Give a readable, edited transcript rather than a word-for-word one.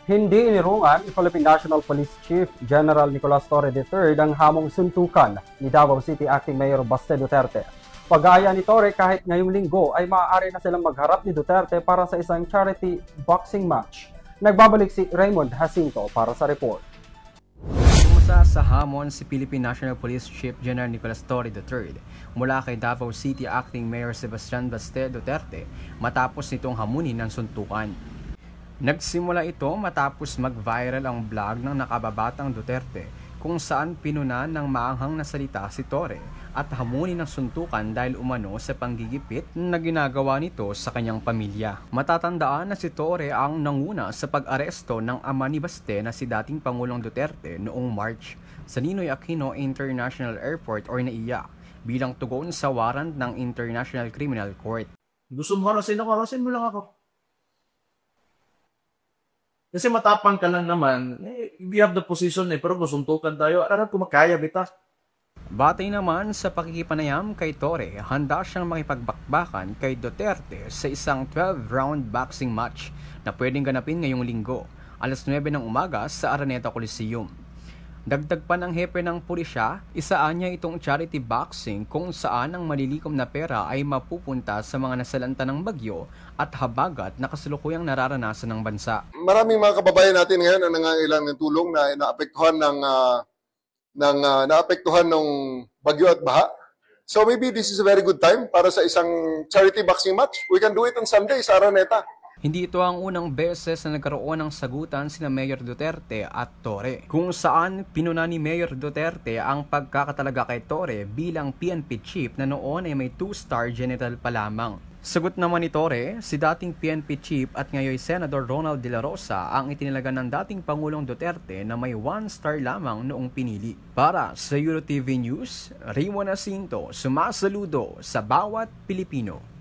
Hindi inirungan ni Philippine National Police Chief General Nicolas Torre III ang hamong suntukan ni Davao City Acting Mayor Baste Duterte. Pagaya ni Torre, kahit ngayong linggo ay maaari na silang magharap ni Duterte para sa isang charity boxing match. Nagbabalik si Raymond Jacinto para sa report. Kumusta sa hamon si Philippine National Police Chief General Nicolas Torre III mula kay Davao City Acting Mayor Sebastian Baste Duterte matapos nitong hamunin ng suntukan. Nagsimula ito matapos mag-viral ang vlog ng nakababatang Duterte kung saan pinunan ng maanghang na salita si Torre at hamunin ng suntukan dahil umano sa panggigipit na ginagawa nito sa kanyang pamilya. Matatandaan na si Torre ang nanguna sa pag-aresto ng ama ni Baste na si dating Pangulong Duterte noong March sa Ninoy Aquino International Airport or NAIA bilang tugon sa warrant ng International Criminal Court. Gusto mo harasin ako, harasin mo lang ako. Kasi matapang ka lang naman, we have the position pero gusuntukan tayo, ararap ko makaya bita. Batay naman sa pakikipanayam kay Torre, handa siyang makipagbakbakan kay Duterte sa isang 12-round boxing match na pwedeng ganapin ngayong linggo, alas 9 ng umaga sa Araneta Coliseum. Dagdag pa ng hepe ng pulisya, isaan niya itong charity boxing kung saan ang malilikom na pera ay mapupunta sa mga nasalanta ng bagyo at habagat na kasalukuyang nararanasan ng bansa. Maraming mga kababayan natin ngayon ang nangangailangan ng tulong na naapektuhan ng bagyo at baha. So maybe this is a very good time para sa isang charity boxing match. We can do it on Sunday sa Araneta. Hindi ito ang unang beses na nagkaroon ng sagutan sina Mayor Duterte at Torre, kung saan pinuna ni Mayor Duterte ang pagkakatalaga kay Torre bilang PNP chief na noon ay may 2-star genital pa lamang. Sagot naman ni Torre, si dating PNP chief at ngayon Senador Ronald De La Rosa ang itinilaga ng dating Pangulong Duterte na may 1-star lamang noong pinili. Para sa EuroTV News, Raymond Jacinto, sumasaludo sa bawat Pilipino.